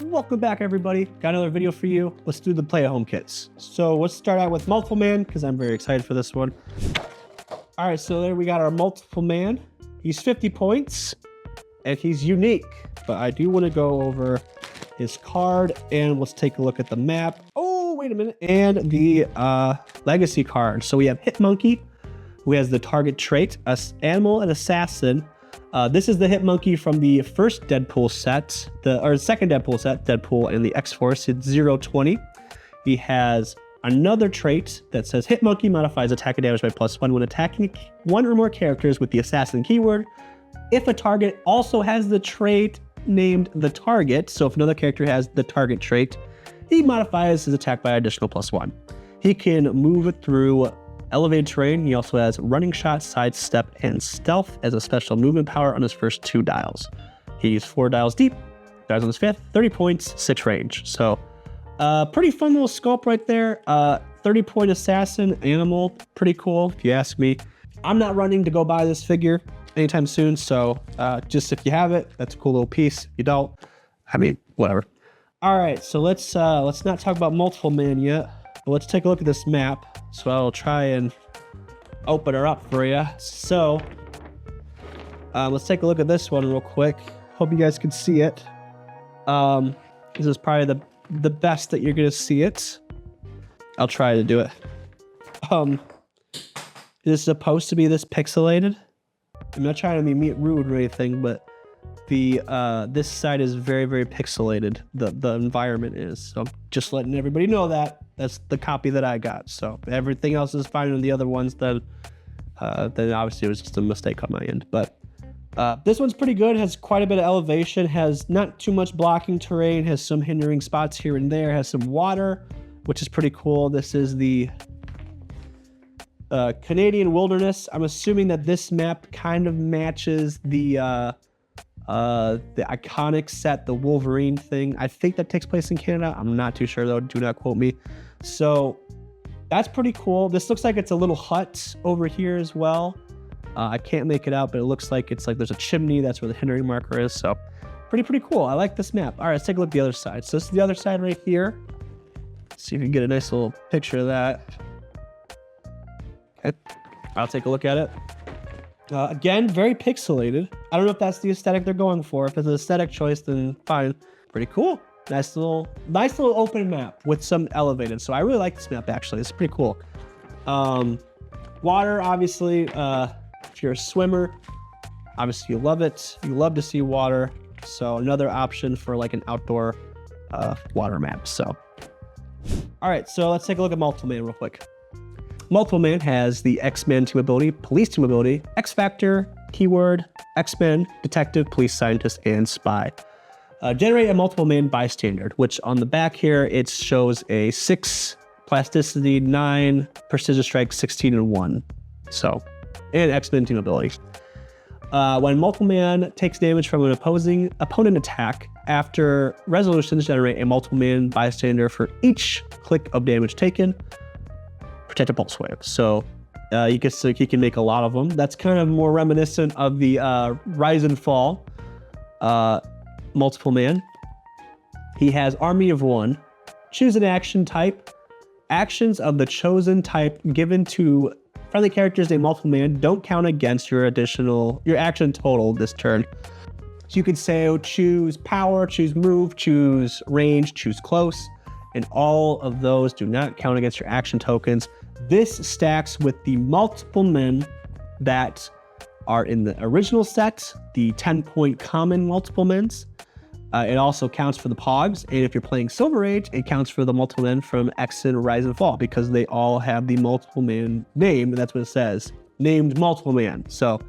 Welcome back, everybody. Got another video for you. Let's do the play-at-home kits. So let's start out with Multiple Man, because I'm very excited for this one. All right, so there we got our Multiple Man. He's 50 points, and he's unique. But I do want to go over his card, and let's take a look at the map. Oh, wait a minute. And the legacy card. So we have Hit Monkey, who has the target trait, Animal and Assassin. This is the Hit Monkey from the first Deadpool set, or second Deadpool set, Deadpool and the X-Force. It's 0-20. He has another trait that says Hit Monkey modifies attack and damage by +1 when attacking one or more characters with the Assassin keyword. If a target also has the trait named the target, so if another character has the target trait, he modifies his attack by additional +1. He can move through elevated terrain. He also has running shot, sidestep, and stealth as a special movement power on his first 2 dials. He's 4 dials deep, dies on his 5th, 30 points, 6 range. So pretty fun little sculpt right there. 30-point assassin animal, pretty cool if you ask me. I'm not running to go buy this figure anytime soon, so just if you have it, that's a cool little piece. If you don't, I mean, whatever. All right, so let's not talk about Multiple Man yet. But let's take a look at this map. So I'll try and open her up for you. So let's take a look at this one real quick. Hope you guys can see it. This is probably the best that you're gonna see it. I'll try to do it. Is it supposed to be this pixelated? I'm not trying to be rude or anything, but the this side is very, very pixelated. The environment is. So I'm just letting everybody know that. That's the copy that I got. So if everything else is fine on the other ones, then obviously it was just a mistake on my end. But this one's pretty good. Has quite a bit of elevation. Has not too much blocking terrain. Has some hindering spots here and there. Has some water, which is pretty cool. This is the Canadian Wilderness. I'm assuming that this map kind of matches the iconic set, the Wolverine thing. I think that takes place in Canada. I'm not too sure though. Do not quote me. So that's pretty cool. This looks like it's a little hut over here as well. I can't make it out, but it looks like it's like there's a chimney. That's where the hindering marker is. So pretty cool. I like this map. All right, let's take a look at the other side. So this is the other side right here. Let's see if we can get a nice little picture of that. Okay, I'll take a look at it. Again, very pixelated. I don't know if that's the aesthetic they're going for. If it's an aesthetic choice, then fine. Pretty cool. Nice little open map with some elevated. So I really like this map, actually. It's pretty cool. Water, obviously, if you're a swimmer, obviously you love it. You love to see water. So another option for like an outdoor water map. So, all right, so let's take a look at Multiple Man real quick. Multiple Man has the X-Men team ability, Police team ability, X-Factor, keyword, X-Men, Detective, Police Scientist, and Spy. Generate a Multiple Man bystander, which on the back here, it shows a 6 plasticity, 9 precision strike, 16 and 1. So, and X-Men team ability. When Multiple Man takes damage from an opposing opponent attack, after resolutions, generate a Multiple Man bystander for each click of damage taken. Protect a pulse wave. So you can make a lot of them. That's kind of more reminiscent of the Rise and Fall Multiple Man. He has Army of 1. Choose an action type. Actions of the chosen type given to friendly characters named Multiple Man don't count against your action total this turn. So you could say choose power, choose move, choose range, choose close, and all of those do not count against your action tokens. This stacks with the Multiple Men that are in the original set, the 10-point common Multiple Men's. It also counts for the Pogs, and if you're playing Silver Age, it counts for the Multiple Men from X and Rise and Fall because they all have the Multiple Man name, and that's what it says, named Multiple Man. So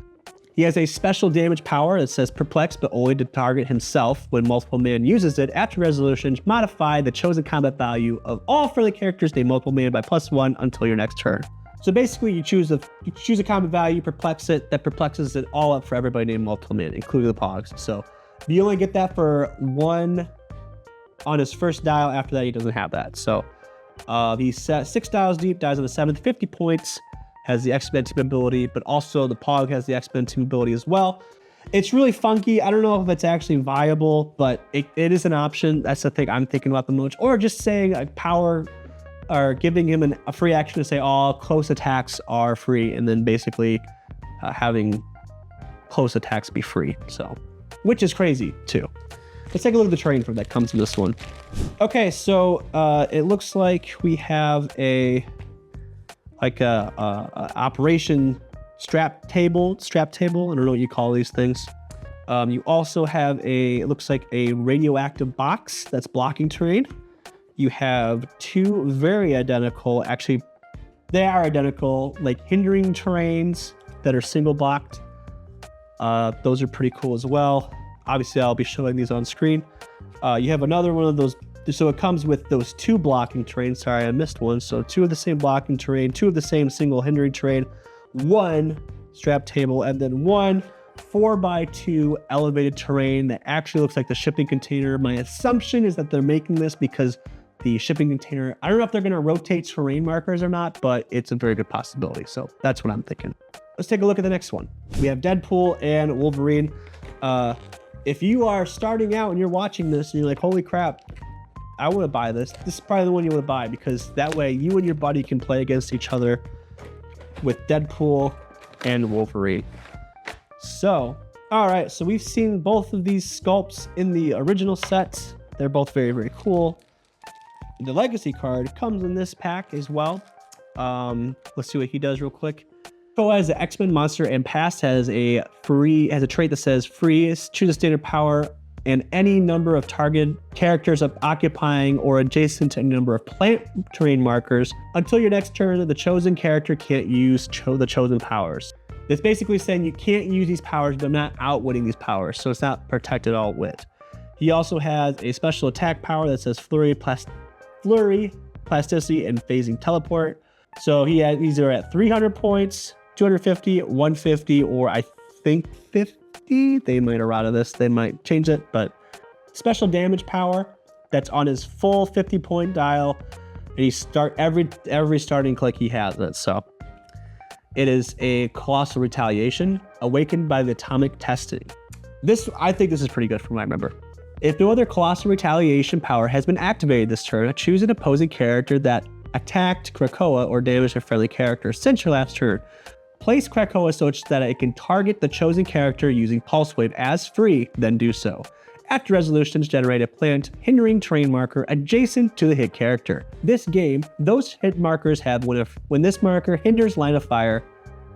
he has a special damage power that says Perplex, but only to target himself. When Multiple Man uses it, after resolution, modify the chosen combat value of all friendly characters named Multiple Man by +1 until your next turn. So basically, you choose a combat value, perplex it, that perplexes it all up for everybody named Multiple Man, including the Pogs. So you only get that for 1 on his first dial. After that, he doesn't have that. So he's 6 dials deep, dies on the 7th, 50 points. Has the X-Men team ability, but also the Pog has the X-Men team ability as well. It's really funky. I don't know if it's actually viable, but it is an option. That's the thing I'm thinking about the most. Or just saying a power, or giving him a free action to say all close attacks are free, and then basically having close attacks be free. So, which is crazy too. Let's take a look at the terrain that comes in this one. Okay, so it looks like we have a operation strap table. I don't know what you call these things. You also have it looks like a radioactive box that's blocking terrain. You have two very identical, actually, they are identical, like hindering terrains that are single blocked. Those are pretty cool as well. Obviously, I'll be showing these on screen. You have another one of those. So it comes with those two blocking terrains. Sorry, I missed one. So two of the same blocking terrain, two of the same single hindering terrain, one strap table, and then one 4x2 elevated terrain that actually looks like the shipping container. My assumption is that they're making this because the shipping container, I don't know if they're going to rotate terrain markers or not, but it's a very good possibility. So that's what I'm thinking. Let's take a look at the next one. We have Deadpool and Wolverine. If you are starting out and you're watching this and you're like, holy crap, I want to buy this. This is probably the one you want to buy, because that way you and your buddy can play against each other with Deadpool and Wolverine. So, all right, so we've seen both of these sculpts in the original sets. They're both very, very cool. The legacy card comes in this pack as well. Let's see what he does real quick. Krakoa as an X-Men monster and past has a trait that says freeze, choose a standard power, and any number of target characters occupying or adjacent to any number of plant terrain markers. Until your next turn, the chosen character can't use the chosen powers. It's basically saying you can't use these powers, but I'm not outwitting these powers, so it's not protected all wit. He also has a special attack power that says flurry, plasticity, and phasing teleport. So he's either at 300 points, 250, 150, or I think 50. They might errata this. They might change it, but special damage power that's on his full 50-point dial. And every starting click he has it. So it is a colossal retaliation awakened by the atomic testing. I think this is pretty good from what I remember. If no other colossal retaliation power has been activated this turn, choose an opposing character that attacked Krakoa or damaged a friendly character since your last turn. Place Krakoa such that it can target the chosen character using Pulse Wave as free, then do so. After resolutions, generate a plant hindering terrain marker adjacent to the hit character. This game, those hit markers have when this marker hinders line of fire,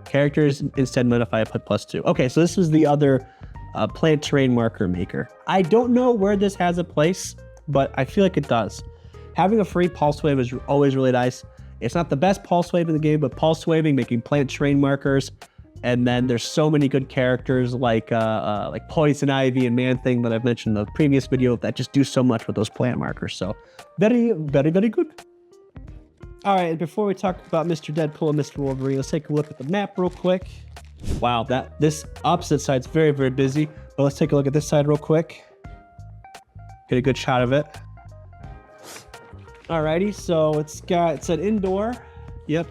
characters instead modify a +2. Okay, so this was the other plant terrain marker maker. I don't know where this has a place, but I feel like it does. Having a free Pulse Wave is always really nice. It's not the best Pulse Wave in the game, but Pulse Waving, making plant terrain markers, and then there's so many good characters like Poison Ivy and Man-Thing that I've mentioned in the previous video that just do so much with those plant markers. So very, very, very good. All right, and before we talk about Mr. Deadpool and Mr. Wolverine, let's take a look at the map real quick. Wow, this opposite side's very, very busy, but let's take a look at this side real quick. Get a good shot of it. Alrighty, so it's an indoor. Yep,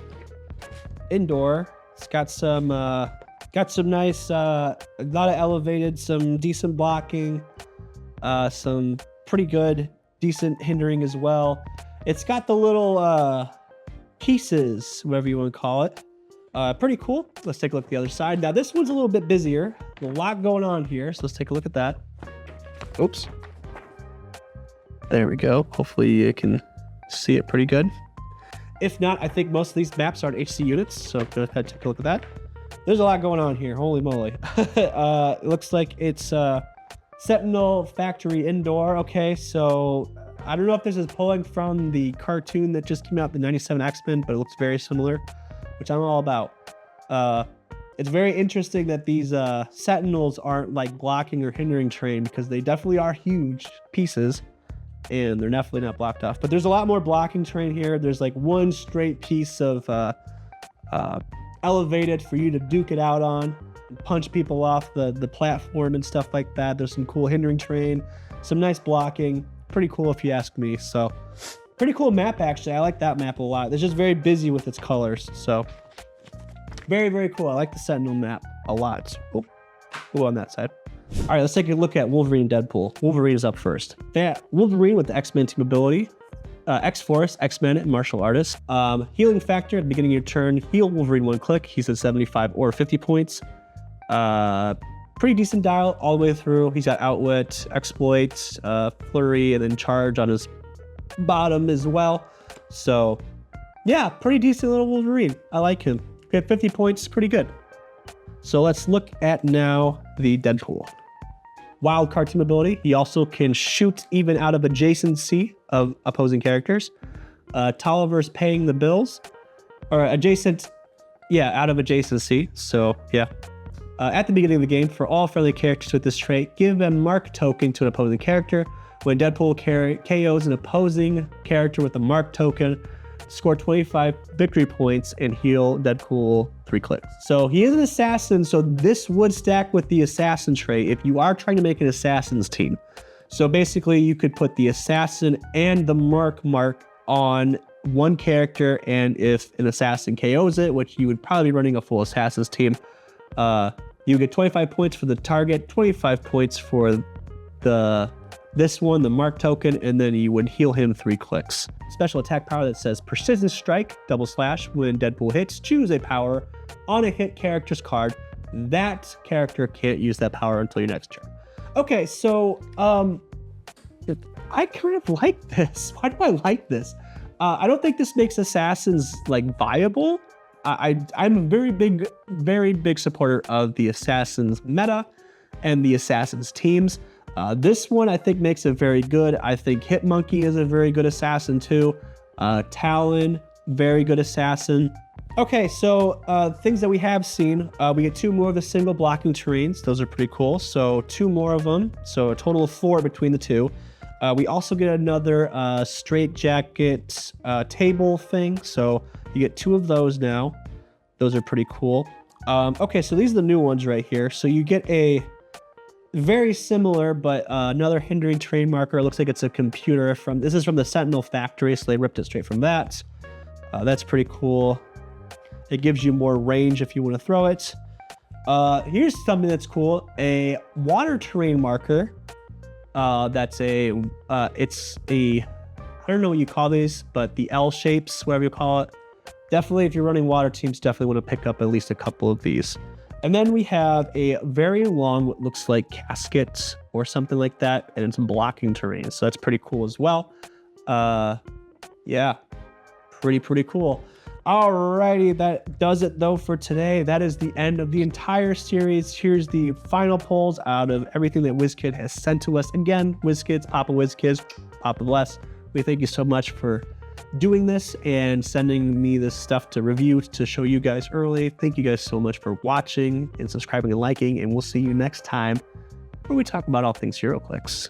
indoor. It's got some nice, a lot of elevated, some decent blocking, some pretty good, decent hindering as well. It's got the little pieces, whatever you want to call it. Pretty cool. Let's take a look at the other side. Now this one's a little bit busier. A lot going on here, so let's take a look at that. Oops. There we go. Hopefully you can see it pretty good. If not, I think most of these maps are HC units, so go ahead and take a look at that. There's a lot going on here. Holy moly. It looks like it's Sentinel Factory Indoor. Okay, so I don't know if this is pulling from the cartoon that just came out, the 97 X-Men, but it looks very similar, which I'm all about. It's very interesting that these Sentinels aren't like blocking or hindering terrain, because they definitely are huge pieces and they're definitely not blocked off. But there's a lot more blocking terrain here. There's like one straight piece of elevated for you to duke it out on and punch people off the platform and stuff like that. There's some cool hindering terrain, some nice blocking. Pretty cool if you ask me. So pretty cool map, actually. I like that map a lot. It's just very busy with its colors. So very, very cool. I like the Sentinel map a lot. Oh, cool on that side. All right, let's take a look at Wolverine and Deadpool. Wolverine is up first. Wolverine with the X-Men team ability, X-Force, X-Men, and Martial Artist. Healing factor at the beginning of your turn, heal Wolverine 1 click. He's at 75 or 50 points. Pretty decent dial all the way through. He's got Outwit, Exploit, Flurry, and then Charge on his bottom as well. So yeah, pretty decent little Wolverine. I like him. Get 50 points, pretty good. So let's look at now the Deadpool. Wild card team ability. He also can shoot even out of adjacency of opposing characters. Tolliver's paying the bills. Or adjacent, yeah, out of adjacency. So yeah. At the beginning of the game, for all friendly characters with this trait, give a mark token to an opposing character. When Deadpool KOs an opposing character with a mark token, score 25 victory points and heal Deadpool 3 clicks. So he is an assassin, so this would stack with the assassin trait if you are trying to make an assassin's team. So basically you could put the assassin and the mark on one character, and if an assassin KOs it, which you would probably be running a full assassin's team, you get 25 points for the target, 25 points for this one, the mark token, and then you would heal him 3 clicks. Special attack power that says Precision Strike, // when Deadpool hits, choose a power on a hit character's card. That character can't use that power until your next turn. Okay, so I kind of like this. Why do I like this? I don't think this makes assassins like viable. I'm a very big supporter of the assassins meta and the assassins teams. This one I think makes it very good. I think Hitmonkey is a very good assassin too. Talon, very good assassin. Okay, so things that we have seen, we get 2 more of the single blocking terrains. Those are pretty cool. So 2 more of them. So a total of 4 between the 2. We also get another straight jacket table thing. So you get 2 of those now. Those are pretty cool. Okay, so these are the new ones right here. So you get a very similar, but another hindering terrain marker. It looks like it's a computer this is from the Sentinel factory, so they ripped it straight from that. That's pretty cool. It gives you more range if you want to throw it. Here's something that's cool. A water terrain marker. It's a, I don't know what you call these, but the L shapes, whatever you call it. Definitely, if you're running water teams, definitely want to pick up at least a couple of these. And then we have a very long, what looks like casket or something like that, and some blocking terrain. So that's pretty cool as well. Yeah, pretty cool. Alrighty, that does it though for today. That is the end of the entire series. Here's the final polls out of everything that Wizkid has sent to us. Again, Wizkids, Papa Wizkids, Papa Bless. We thank you so much for doing this and sending me this stuff to review to show you guys early. Thank you guys so much for watching and subscribing and liking, and we'll see you next time where we talk about all things Heroclix.